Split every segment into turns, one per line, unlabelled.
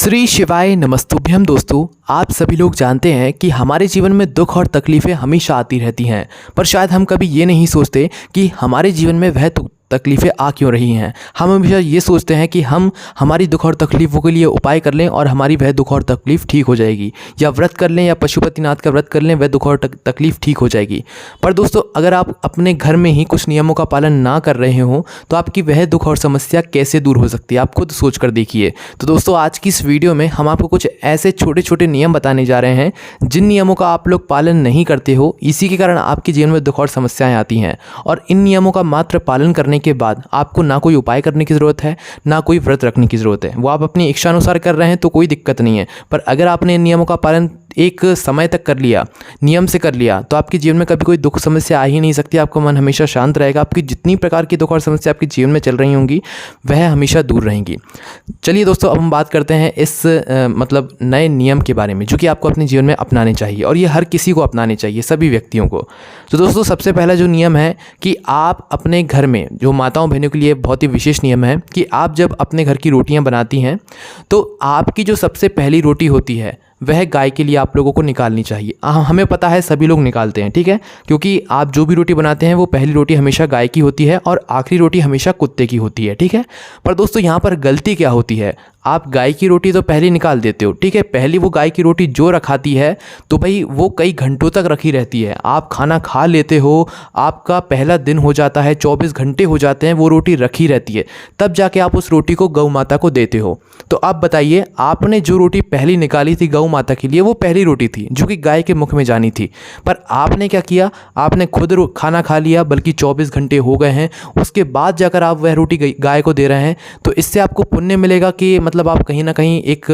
श्री शिवाय नमस्तुभ्यम। दोस्तों, आप सभी लोग जानते हैं कि हमारे जीवन में दुख और तकलीफ़ें हमेशा आती रहती हैं, पर शायद हम कभी ये नहीं सोचते कि हमारे जीवन में वह तकलीफ़ें आ क्यों रही हैं। हम हमेशा ये सोचते हैं कि हम हमारी दुख और तकलीफ़ों के लिए उपाय कर लें और हमारी वह दुख और तकलीफ़ ठीक हो जाएगी, या व्रत कर लें या पशुपतिनाथ का व्रत कर लें, वह दुख और तकलीफ़ ठीक हो जाएगी। पर दोस्तों, अगर आप अपने घर में ही कुछ नियमों का पालन ना कर रहे हों तो आपकी वह दुख और समस्या कैसे दूर हो सकती है, आप खुद सोच कर देखिए। तो दोस्तों, आज की इस वीडियो में हम आपको कुछ ऐसे छोटे छोटे नियम बताने जा रहे हैं जिन नियमों का आप लोग पालन नहीं करते हो, इसी के कारण आपके जीवन में दुख और समस्याएं आती हैं। और इन नियमों का मात्र पालन करने के बाद आपको ना कोई उपाय करने की ज़रूरत है, ना कोई व्रत रखने की ज़रूरत है। वो आप अपनी इच्छानुसार कर रहे हैं तो कोई दिक्कत नहीं है, पर अगर आपने इन नियमों का पालन एक समय तक कर लिया, नियम से कर लिया, तो आपके जीवन में कभी कोई दुख समस्या आ ही नहीं सकती। आपका मन हमेशा शांत रहेगा, आपकी जितनी प्रकार की दुख और समस्या आपके जीवन में चल रही होंगी वह हमेशा दूर रहेंगी। चलिए दोस्तों, अब हम बात करते हैं इस नए नियम के बारे में जो कि आपको अपने जीवन में अपनाने चाहिए, और ये हर किसी को अपनाने चाहिए, सभी व्यक्तियों को। तो दोस्तों, सबसे पहला जो नियम है कि आप अपने घर में, जो माताओं बहनों के लिए बहुत ही विशेष नियम है कि आप जब अपने घर की रोटियां बनाती हैं तो आपकी जो सबसे पहली रोटी होती है वह गाय के लिए आप लोगों को निकालनी चाहिए। हमें पता है सभी लोग निकालते हैं, ठीक है, क्योंकि आप जो भी रोटी बनाते हैं वो पहली रोटी हमेशा गाय की होती है और आखिरी रोटी हमेशा कुत्ते की होती है, ठीक है। पर दोस्तों, यहाँ पर गलती क्या होती है, आप गाय की रोटी तो पहले निकाल देते हो, ठीक है। पहली वो गाय की रोटी जो रखाती है तो भाई वो कई घंटों तक रखी रहती है। आप खाना खा लेते हो, आपका पहला दिन हो जाता है, 24 घंटे हो जाते हैं, वो रोटी रखी रहती है, तब जाके आप उस रोटी को गौ माता को देते हो। तो आप बताइए, आपने जो रोटी पहली निकाली थी गौ माता के लिए, वो पहली रोटी थी जो कि गाय के मुख में जानी थी, पर आपने क्या किया, आपने खुद खाना खा लिया, बल्कि 24 घंटे हो गए हैं, उसके बाद जाकर आप वह रोटी गाय को दे रहे हैं। तो इससे आपको पुण्य मिलेगा कि आप कहीं ना कहीं एक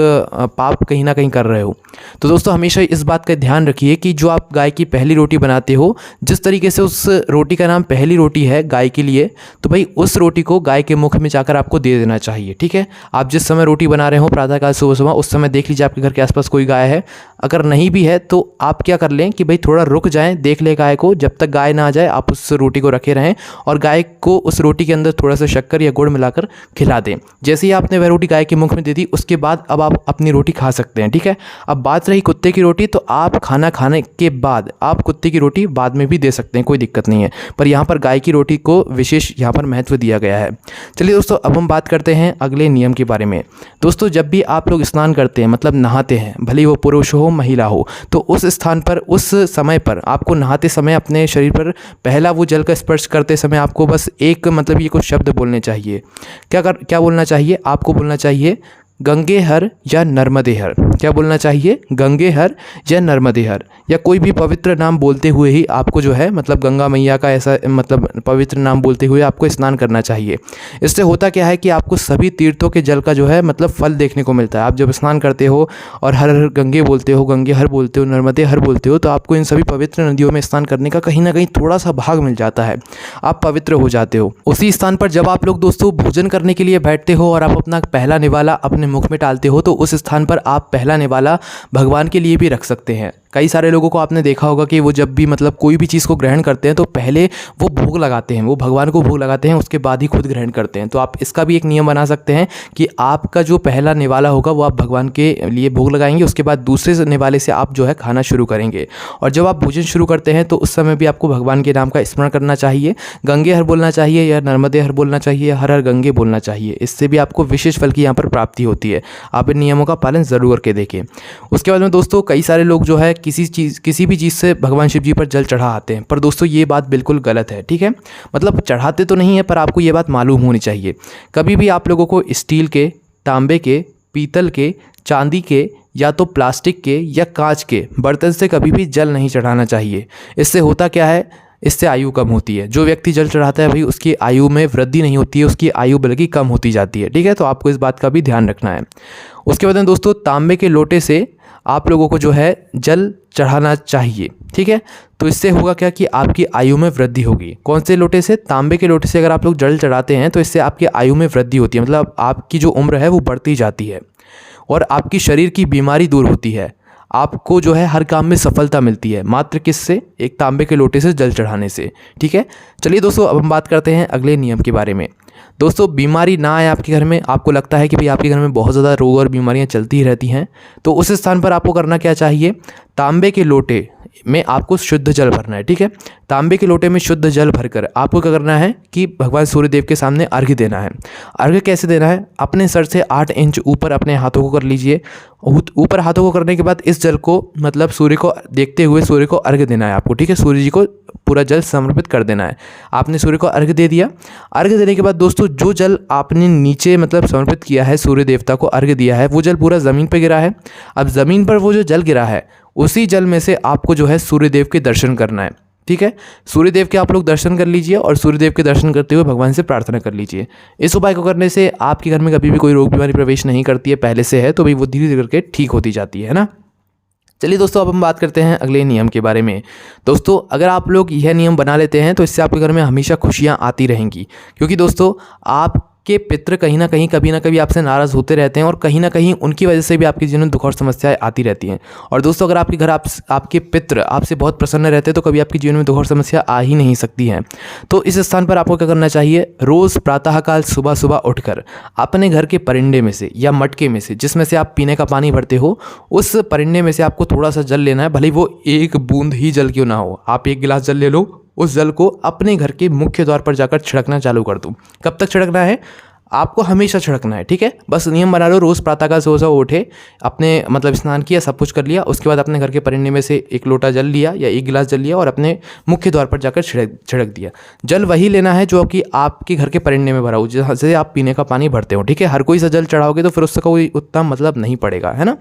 पाप कहीं ना कहीं कर रहे हो। तो दोस्तों, हमेशा इस बात का ध्यान रखिए कि जो आप गाय की पहली रोटी बनाते हो, जिस तरीके से उस रोटी का नाम पहली रोटी है गाय के लिए, तो भाई उस रोटी को गाय के मुख में जाकर आपको दे देना चाहिए, ठीक है। आप जिस समय रोटी बना रहे हो प्रातःकाल सुबह सुबह, उस समय देख लीजिए आपके घर के आसपास कोई गाय है। अगर नहीं भी है तो आप क्या कर लें कि भाई थोड़ा रुक जाएं, देख ले गाय को, जब तक गाय ना आ जाए आप उस रोटी को रखे रहें और गाय को उस रोटी के अंदर थोड़ा सा शक्कर या गुड़ मिलाकर खिला दें। जैसे ही आपने वह रोटी गाय के मुख में दे दी, उसके बाद अब आप अपनी रोटी खा सकते हैं, ठीक है। अब बात रही कुत्ते की रोटी, तो आप खाना खाने के बाद आप कुत्ते की रोटी बाद में भी दे सकते हैं, कोई दिक्कत नहीं है, पर यहाँ पर गाय की रोटी को विशेष यहाँ पर महत्व दिया गया है। चलिए दोस्तों, अब हम बात करते हैं अगले नियम के बारे में। दोस्तों, जब भी आप लोग स्नान करते हैं, मतलब नहाते हैं, भले वो पुरुष हो महिला हो, तो उस स्थान पर, उस समय पर आपको नहाते समय अपने शरीर पर पहला वो जल का स्पर्श करते समय आपको बस एक ये कुछ शब्द बोलने चाहिए। क्या बोलना चाहिए, आपको बोलना चाहिए गंगे हर या नर्मदे हर। क्या बोलना चाहिए, गंगे हर या नर्मदे हर, या कोई भी पवित्र नाम बोलते हुए ही आपको जो है गंगा मैया का ऐसा पवित्र नाम बोलते हुए आपको स्नान करना चाहिए। इससे होता क्या है कि आपको सभी तीर्थों के जल का जो है फल देखने को मिलता है। आप जब स्नान करते हो और हर हर गंगे बोलते हो, गंगे हर बोलते हो, नर्मदे हर बोलते हो, तो आपको इन सभी पवित्र नदियों में स्नान करने का कहीं ना कहीं थोड़ा सा भाग मिल जाता है, आप पवित्र हो जाते हो। उसी स्थान पर जब आप लोग दोस्तों भोजन करने के लिए बैठते हो और आप अपना पहला निवाला अपने मुख में डालते हो, तो उस स्थान पर आप पहला निवाला भगवान के लिए भी रख सकते हैं। कई सारे लोगों को आपने देखा होगा कि वो जब भी कोई भी चीज़ को ग्रहण करते हैं तो पहले वो भोग लगाते हैं, वो भगवान को भोग लगाते हैं, उसके बाद ही खुद ग्रहण करते हैं। तो आप इसका भी एक नियम बना सकते हैं कि आपका जो पहला निवाला होगा वो आप भगवान के लिए भोग लगाएंगे, उसके बाद दूसरे निवाले से आप जो है खाना शुरू करेंगे। और जब आप भोजन शुरू करते हैं तो उस समय भी आपको भगवान के नाम का स्मरण करना चाहिए, गंगे हर बोलना चाहिए या नर्मदे हर बोलना चाहिए या हर हर गंगे बोलना चाहिए। इससे भी आपको विशेष फल की यहाँ पर प्राप्ति होती है। आप इन नियमों का पालन ज़रूर करके देखें। उसके बाद में दोस्तों, कई सारे लोग जो है किसी भी चीज़ से भगवान शिव जी पर जल चढ़ाते हैं, पर दोस्तों ये बात बिल्कुल गलत है, ठीक है। चढ़ाते तो नहीं है, पर आपको ये बात मालूम होनी चाहिए। कभी भी आप लोगों को स्टील के, तांबे के, पीतल के, चांदी के या तो प्लास्टिक के या कांच के बर्तन से कभी भी जल नहीं चढ़ाना चाहिए। इससे होता क्या है, इससे आयु कम होती है। जो व्यक्ति जल चढ़ाता है भाई उसकी आयु में वृद्धि नहीं होती है, उसकी आयु बल्कि कम होती जाती है, ठीक है। तो आपको इस बात का भी ध्यान रखना है। उसके बाद में दोस्तों, तांबे के लोटे से आप लोगों को जो है जल चढ़ाना चाहिए, ठीक है। तो इससे होगा क्या कि आपकी आयु में वृद्धि होगी। कौन से लोटे से, तांबे के लोटे से अगर आप लोग जल चढ़ाते हैं तो इससे आपकी आयु में वृद्धि होती है, आपकी जो उम्र है वो बढ़ती जाती है और आपकी शरीर की बीमारी दूर होती है। आपको जो है हर काम में सफलता मिलती है, मात्र किससे, एक तांबे के लोटे से जल चढ़ाने से, ठीक है। चलिए दोस्तों, अब हम बात करते हैं अगले नियम के बारे में। दोस्तों बीमारी ना आए आपके घर में, आपको लगता है कि भाई आपके घर में बहुत ज़्यादा रोग और बीमारियां चलती ही रहती हैं, तो उस स्थान पर आपको करना क्या चाहिए, तांबे के लोटे में आपको शुद्ध जल भरना है। ठीक है, तांबे के लोटे में शुद्ध जल भरकर आपको क्या करना है कि भगवान सूर्यदेव के सामने अर्घ्य देना है। अर्घ्य कैसे देना है, अपने सर से 8 इंच ऊपर अपने हाथों को कर लीजिए। ऊपर हाथों को करने के बाद इस जल को मतलब सूर्य को देखते हुए सूर्य को अर्घ्य देना है आपको। ठीक है, सूर्य जी को पूरा जल समर्पित कर देना है। आपने सूर्य को अर्घ्य दे दिया। अर्घ्य देने के बाद दोस्तों जो जल आपने नीचे मतलब समर्पित किया है, सूर्य देवता को अर्घ्य दिया है, वो जल पूरा ज़मीन पर गिरा है। अब ज़मीन पर वो जो जल गिरा है उसी जल में से आपको जो है सूर्यदेव के दर्शन करना है। ठीक है, सूर्यदेव के आप लोग दर्शन कर लीजिए और सूर्यदेव के दर्शन करते हुए भगवान से प्रार्थना कर लीजिए। इस उपाय को करने से आपके घर में कभी भी कोई रोग बीमारी प्रवेश नहीं करती है, पहले से है तो भाई वो धीरे धीरे करके ठीक होती जाती है ना। चलिए दोस्तों, अब हम बात करते हैं अगले नियम के बारे में। दोस्तों अगर आप लोग यह नियम बना लेते हैं तो इससे आपके घर में हमेशा खुशियां आती रहेंगी, क्योंकि दोस्तों आपके पितृ कहीं ना कहीं कभी ना कभी आपसे नाराज़ होते रहते हैं और कहीं ना कहीं उनकी वजह से भी आपके जीवन में दुख और समस्याएं आती रहती हैं। और दोस्तों अगर आपके घर आपके पितृ आपसे बहुत प्रसन्न रहते हैं तो कभी आपके जीवन में दुख और समस्या आ ही नहीं सकती हैं। तो इस स्थान पर आपको क्या करना चाहिए, रोज़ प्रातःकाल सुबह सुबह उठकर अपने घर के परिंडे में से या मटके में से जिसमें से आप पीने का पानी भरते हो, उस परिंडे में से आपको थोड़ा सा जल लेना है। भले वो एक बूंद ही जल क्यों ना हो, आप 1 गिलास जल ले लो, उस जल को अपने घर के मुख्य द्वार पर जाकर छिड़कना चालू कर दो। कब तक छिड़कना है, आपको हमेशा छिड़कना है। ठीक है, बस नियम बना लो, रोज़ प्रातःकाल सुबह उठे, अपने मतलब स्नान किया, सब कुछ कर लिया, उसके बाद अपने घर के परिंडे में से 1 लोटा जल लिया या 1 गिलास जल लिया और अपने मुख्य द्वार पर जाकर छिड़क दिया। जल वही लेना है जो कि आपके घर के परिंडे में भरा हो, जहाँ से आप पीने का पानी भरते हो। ठीक है, हर कोई सा जल चढ़ाओगे तो फिर उसका कोई उतना मतलब नहीं पड़ेगा, है ना।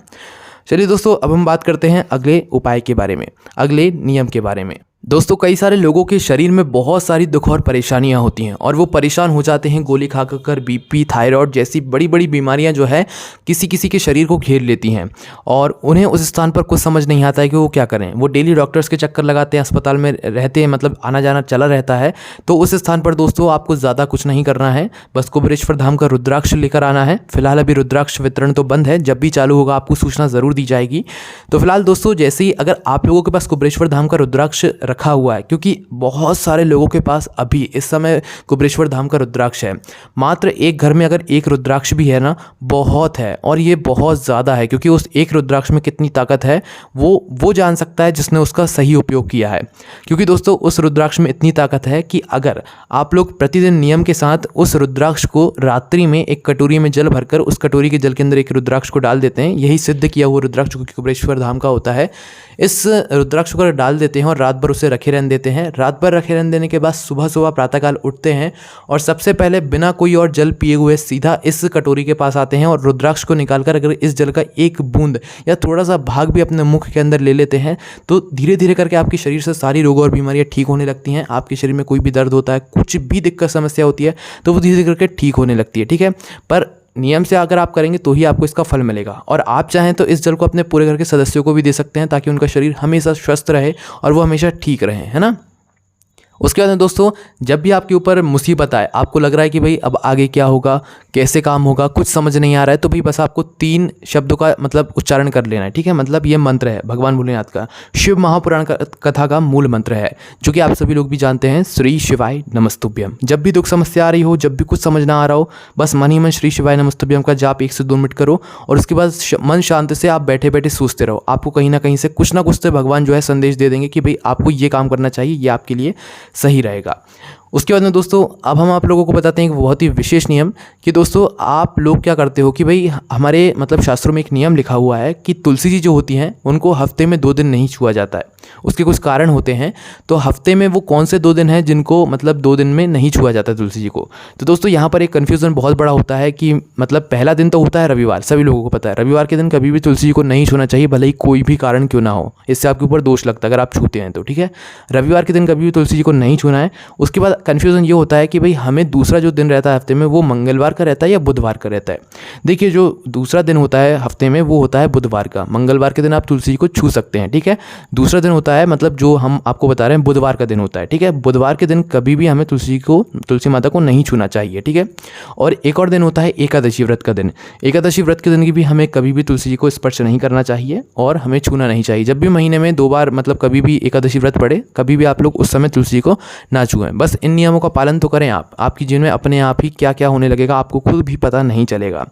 चलिए दोस्तों, अब हम बात करते हैं अगले उपाय के बारे में, अगले नियम के बारे में। दोस्तों कई सारे लोगों के शरीर में बहुत सारी दुख और परेशानियां होती हैं और वो परेशान हो जाते हैं, गोली खा कर बीपी, थायराइड जैसी बड़ी बड़ी बीमारियां जो है किसी किसी के शरीर को घेर लेती हैं और उन्हें उस स्थान पर कुछ समझ नहीं आता है कि वो क्या करें। वो डेली डॉक्टर्स के चक्कर लगाते हैं, अस्पताल में रहते हैं, मतलब आना जाना चला रहता है। तो उस स्थान पर दोस्तों आपको ज़्यादा कुछ नहीं करना है, बस कुबेरेश्वर धाम का रुद्राक्ष लेकर आना है। फिलहाल अभी रुद्राक्ष वितरण तो बंद है, जब भी चालू होगा आपको सूचना ज़रूर दी जाएगी। तो फिलहाल दोस्तों जैसे ही अगर आप लोगों के पास कुबेरेश्वर धाम का रुद्राक्ष रखा हुआ है, क्योंकि बहुत सारे लोगों के पास अभी इस समय कुबेरेश्वर धाम का रुद्राक्ष है, मात्र एक घर में अगर एक रुद्राक्ष भी है ना, बहुत है और ये बहुत ज़्यादा है, क्योंकि उस एक रुद्राक्ष में कितनी ताकत है वो जान सकता है जिसने उसका सही उपयोग किया है। क्योंकि दोस्तों उस रुद्राक्ष में इतनी ताकत है कि अगर आप लोग प्रतिदिन नियम के साथ उस रुद्राक्ष को रात्रि में एक कटोरी में जल भरकर उस कटोरी के जल के अंदर एक रुद्राक्ष को डाल देते हैं, यही सिद्ध किया हुआ रुद्राक्ष जो कि कुबेरेश्वर धाम का होता है, इस रुद्राक्ष को डाल देते हैं और रात भर उसे रखे रहने देते हैं। रात भर रखे रहने देने के बाद सुबह सुबह प्रातःकाल उठते हैं और सबसे पहले बिना कोई और जल पिए हुए सीधा इस कटोरी के पास आते हैं और रुद्राक्ष को निकालकर अगर इस जल का एक बूंद या थोड़ा सा भाग भी अपने मुख के अंदर ले लेते हैं तो धीरे धीरे करके आपके शरीर से सारी रोग और बीमारियां ठीक होने लगती हैं। आपके शरीर में कोई भी दर्द होता है, कुछ भी दिक्कत समस्या होती है तो वो धीरे धीरे करके ठीक होने लगती है। ठीक है, पर नियम से अगर आप करेंगे तो ही आपको इसका फल मिलेगा। और आप चाहें तो इस जल को अपने पूरे घर के सदस्यों को भी दे सकते हैं ताकि उनका शरीर हमेशा स्वस्थ रहे और वो हमेशा ठीक रहे, है ना। उसके बाद में दोस्तों जब भी आपके ऊपर मुसीबत आए, आपको लग रहा है कि भाई अब आगे क्या होगा, कैसे काम होगा, कुछ समझ नहीं आ रहा है, तो भाई बस आपको 3 शब्दों का मतलब उच्चारण कर लेना है। ठीक है, मतलब ये मंत्र है भगवान भोलेनाथ का, शिव महापुराण कथा का मूल मंत्र है जो कि आप सभी लोग भी जानते हैं, श्री शिवाय नमस्तुभ्यम। जब भी दुख समस्या आ रही हो, जब भी कुछ समझ ना आ रहा हो, बस मन ही मन श्री शिवाय नमस्तुभ्यम का जाप 1 से 2 मिनट करो और उसके बाद मन शांत से आप बैठे बैठे सोचते रहो। आपको कहीं ना कहीं से कुछ ना कुछ तो भगवान जो है संदेश दे देंगे कि भाई आपको ये काम करना चाहिए, ये आपके लिए सही रहेगा। उसके बाद में दोस्तों अब हम आप लोगों को बताते हैं एक बहुत ही विशेष नियम कि दोस्तों आप लोग क्या करते हो कि भाई हमारे मतलब शास्त्रों में एक नियम लिखा हुआ है कि तुलसी जी जो होती हैं उनको हफ्ते में 2 दिन नहीं छुआ जाता है। उसके कुछ कारण होते हैं, तो हफ्ते में वो कौन से 2 दिन हैं जिनको मतलब 2 दिन में नहीं छुआ जाता तुलसी जी को। तो दोस्तों यहाँ पर एक कन्फ्यूज़न बहुत बड़ा होता है कि मतलब पहला दिन तो होता है रविवार, सभी लोगों को पता है रविवार के दिन कभी भी तुलसी जी को नहीं छूना चाहिए, भले ही कोई भी कारण क्यों ना हो, इससे आपके ऊपर दोष लगता है अगर आप छूते हैं तो। ठीक है, रविवार के दिन कभी भी तुलसी जी को नहीं छूना है। उसके बाद कन्फ्यूज़न ये होता है कि भाई हमें दूसरा जो दिन रहता है हफ्ते में वो मंगलवार का रहता है या बुधवार का रहता है। देखिए जो दूसरा दिन होता है हफ्ते में वो होता है बुधवार का, मंगलवार के दिन आप तुलसी जी को छू सकते हैं। ठीक है, दूसरा दिन होता है मतलब जो हम आपको बता रहे हैं बुधवार का दिन होता है। ठीक है, बुधवार के दिन कभी भी हमें तुलसी माता को नहीं छूना चाहिए। ठीक है, और एक और दिन होता है एकादशी व्रत का दिन। एकादशी व्रत के दिन की भी हमें कभी भी तुलसी जी को स्पर्श नहीं करना चाहिए और हमें छूना नहीं चाहिए। जब भी महीने में 2 बार मतलब कभी भी एकादशी व्रत पड़े, कभी भी आप लोग उस समय तुलसी जी को ना छुएं। बस इन नियमों का पालन तो करें आप, आपकी जीवन में अपने आप ही क्या क्या होने लगेगा आपको खुद भी पता नहीं चलेगा।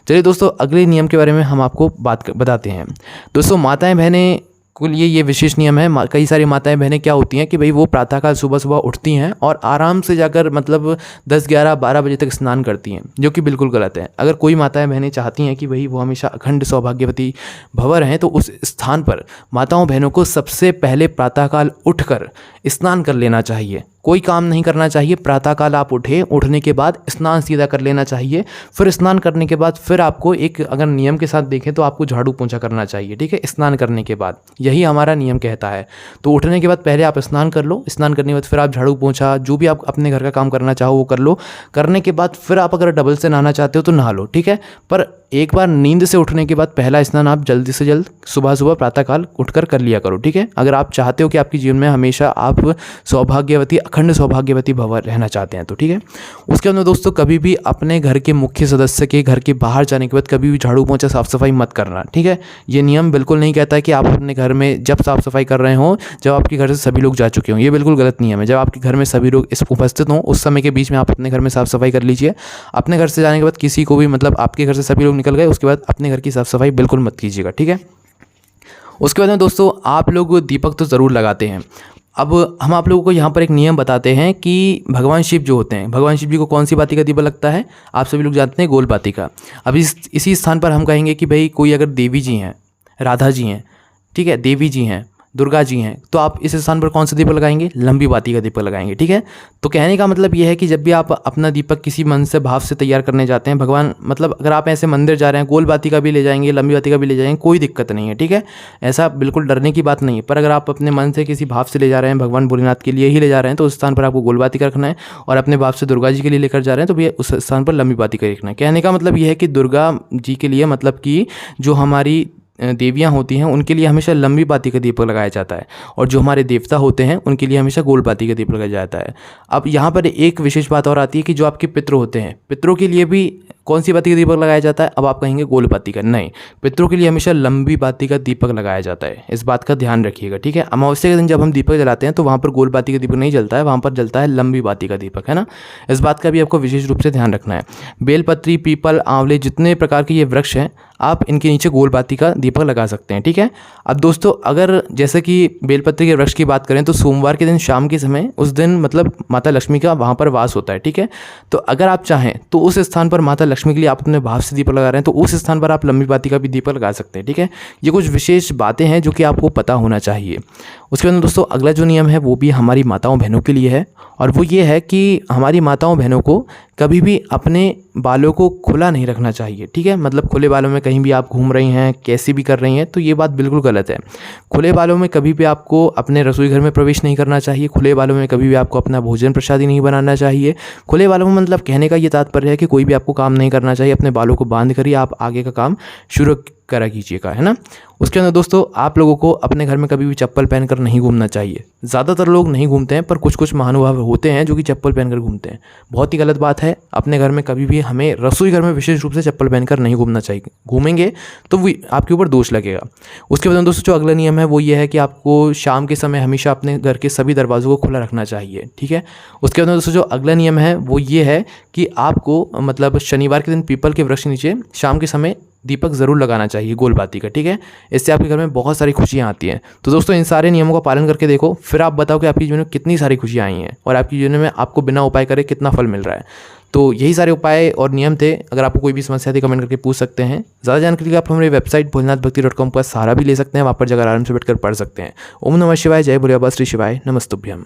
चलिए दोस्तों, अगले नियम के बारे में हम आपको बताते हैं। दोस्तों, माताएं बहनें के लिए ये विशेष नियम है। कई सारी माताएं बहनें क्या होती हैं कि भाई वो प्रातःकाल सुबह सुबह उठती हैं और आराम से जाकर मतलब 10, 11, 12 बजे तक स्नान करती हैं, जो कि बिल्कुल गलत है। अगर कोई माताएं बहनें चाहती हैं कि भाई वो हमेशा अखंड सौभाग्यवती भव रहें, तो उस स्थान पर माताओं बहनों को सबसे पहले प्रातःकाल उठकर स्नान कर लेना चाहिए। कोई काम नहीं करना चाहिए। प्रातःकाल आप उठने के बाद स्नान सीधा कर लेना चाहिए। फिर स्नान करने के बाद फिर आपको एक, अगर नियम के साथ देखें तो आपको झाड़ू पोंछा करना चाहिए, ठीक है, स्नान करने के बाद। यही हमारा नियम कहता है। तो उठने के बाद पहले आप स्नान कर लो, स्नान करने के बाद फिर आप झाड़ू पोंछा जो भी आप अपने घर का काम करना चाहो वो कर लो। करने के बाद फिर आप अगर डबल से नहाना चाहते हो तो नहा लो, ठीक है। पर एक बार नींद से उठने के बाद पहला स्नान आप जल्दी से जल्द सुबह सुबह प्रातःकाल उठकर कर लिया करो, ठीक है। अगर आप चाहते हो कि आपके जीवन में हमेशा आप सौभाग्यवती, अखंड सौभाग्यवती भव रहना चाहते हैं तो, ठीक है। उसके बाद दोस्तों, कभी भी अपने घर के मुख्य सदस्य के घर के बाहर जाने के बाद कभी भी झाड़ू पोंछा साफ सफाई मत करना, ठीक है। ये नियम बिल्कुल नहीं कहता है कि आप अपने घर में जब साफ सफाई कर रहे हो जब आपके घर से सभी लोग जा चुके हों। ये बिल्कुल गलत नियम है। जब आपके घर में सभी लोग उपस्थित हों उस समय के बीच में आप अपने घर में साफ सफाई कर लीजिए। अपने घर से जाने के बाद किसी को भी, मतलब आपके घर से सभी लोग निकल गए उसके बाद अपने घर की साफ सफाई बिल्कुल मत कीजिएगा, ठीक है। उसके बाद में दोस्तों, आप लोग दीपक तो ज़रूर लगाते हैं। अब हम आप लोगों को यहाँ पर एक नियम बताते हैं कि भगवान शिव जो होते हैं, भगवान शिव जी को कौन सी बाती का दीपक लगता है? आप सभी लोग जानते हैं, गोल बाती का। अब इसी स्थान पर हम कहेंगे कि भाई कोई अगर देवी जी हैं, राधा जी हैं, ठीक है, देवी जी हैं, दुर्गा जी हैं, तो आप इस स्थान पर कौन सा दीपक लगाएंगे? लंबी बाती का दीपक लगाएंगे, ठीक है। तो कहने का मतलब ये है कि जब भी आप अपना दीपक किसी मन से भाव से तैयार करने जाते हैं, भगवान, मतलब अगर आप ऐसे मंदिर जा रहे हैं, गोल बाती का भी ले जाएंगे, लंबी बाती का भी ले जाएंगे, कोई दिक्कत नहीं है, ठीक है। ऐसा बिल्कुल डरने की बात नहीं है। पर अगर आप अपने मन से किसी भाव से ले जा रहे हैं, भगवान भोलेनाथ के लिए ही ले जा रहे हैं, तो उस स्थान पर आपको गोल बाती का रखना है। और अपने भाव से दुर्गा जी के लिए लेकर जा रहे हैं तो भैया उस स्थान पर लंबी बाती का रखना है। कहने का मतलब ये है कि दुर्गा जी के लिए, मतलब कि जो हमारी देवियाँ होती हैं उनके लिए हमेशा लंबी बाती का दीपक लगाया जाता है, और जो हमारे देवता होते हैं उनके लिए हमेशा गोल बाती का दीपक लगाया जाता है। अब यहाँ पर एक विशेष बात और आती है कि जो आपके पितृ होते हैं, पितरों के लिए भी कौन सी बाती का दीपक लगाया जाता है? अब आप कहेंगे गोल बाती का, नहीं, पितरों के लिए हमेशा लंबी बाती का दीपक लगाया जाता है। इस बात का ध्यान रखिएगा, ठीक है। अमावस्या के दिन जब हम दीपक जलाते हैं तो वहाँ पर गोल बाती का दीपक नहीं जलता है, वहाँ पर जलता है लंबी बाती का दीपक, है ना। इस बात का भी आपको विशेष रूप से ध्यान रखना है। बेलपत्री, पीपल, आंवले, जितने प्रकार के ये वृक्ष हैं, आप इनके नीचे गोल बाती का दीपक लगा सकते हैं, ठीक है। अब दोस्तों, अगर जैसे कि बेलपत्री के वृक्ष की बात करें तो सोमवार के दिन शाम के समय, उस दिन मतलब माता लक्ष्मी का वहाँ पर वास होता है, ठीक है। तो अगर आप चाहें तो उस स्थान पर माता लक्ष्मी के लिए आप अपने भाव से दीपक लगा रहे हैं तो उस स्थान पर आप लंबी बाती का भी दीपक लगा सकते हैं, ठीक है। ये कुछ विशेष बातें हैं जो कि आपको पता होना चाहिए। उसके बाद दोस्तों, अगला जो नियम है वो भी हमारी माताओं बहनों के लिए है, और वो ये है कि हमारी माताओं बहनों को कभी भी अपने बालों को खुला नहीं रखना चाहिए, ठीक है। मतलब खुले बालों में कहीं भी आप घूम रही हैं, कैसी भी कर रही हैं, तो ये बात बिल्कुल गलत है। खुले बालों में कभी भी आपको अपने रसोई घर में प्रवेश नहीं करना चाहिए। खुले बालों में कभी भी आपको अपना भोजन प्रसादी नहीं बनाना चाहिए। खुले बालों में मतलब कहने का ये तात्पर्य है कि कोई भी आपको काम नहीं करना चाहिए। अपने बालों को बांध कर ही आप आगे का काम शुरू करा कीजिएगा, है ना। उसके अंदर दोस्तों, आप लोगों को अपने घर में कभी भी चप्पल पहनकर नहीं घूमना चाहिए। ज़्यादातर लोग नहीं घूमते हैं, पर कुछ कुछ महानुभाव होते हैं जो कि चप्पल पहनकर घूमते हैं। बहुत ही गलत बात है। अपने घर में कभी भी हमें, रसोई घर में विशेष रूप से, चप्पल पहनकर नहीं घूमना चाहिए। घूमेंगे तो वो आपके ऊपर दोष लगेगा। उसके बाद दोस्तों, जो अगला नियम है वो ये है कि आपको शाम के समय हमेशा अपने घर के सभी दरवाज़ों को खुला रखना चाहिए, ठीक है। उसके बाद दोस्तों, जो अगला नियम है वो ये है कि आपको मतलब शनिवार के दिन पीपल के वृक्ष नीचे शाम के समय दीपक ज़रूर लगाना चाहिए गोल बाती का, ठीक है। इससे आपके घर में बहुत सारी खुशियाँ आती हैं। तो दोस्तों, इन सारे नियमों का पालन करके देखो, फिर आप बताओ कि आपके जीवन में कितनी सारी खुशियाँ आई हैं और आपके जीवन में आपको बिना उपाय करे कितना फल मिल रहा है। तो यही सारे उपाय और नियम थे। अगर आपको कोई भी समस्या थी कमेंट करके पूछ सकते हैं। ज़्यादा जानकारी के लिए आप हमारी वेबसाइट भोलेनाथभक्ति.com का सहारा भी ले सकते हैं। वहाँ पर जाकर आराम से बैठकर पढ़ सकते हैं। ओम नमः शिवाय, जय भोले बाबा, श्री शिवाय नमस्तुभ्यम।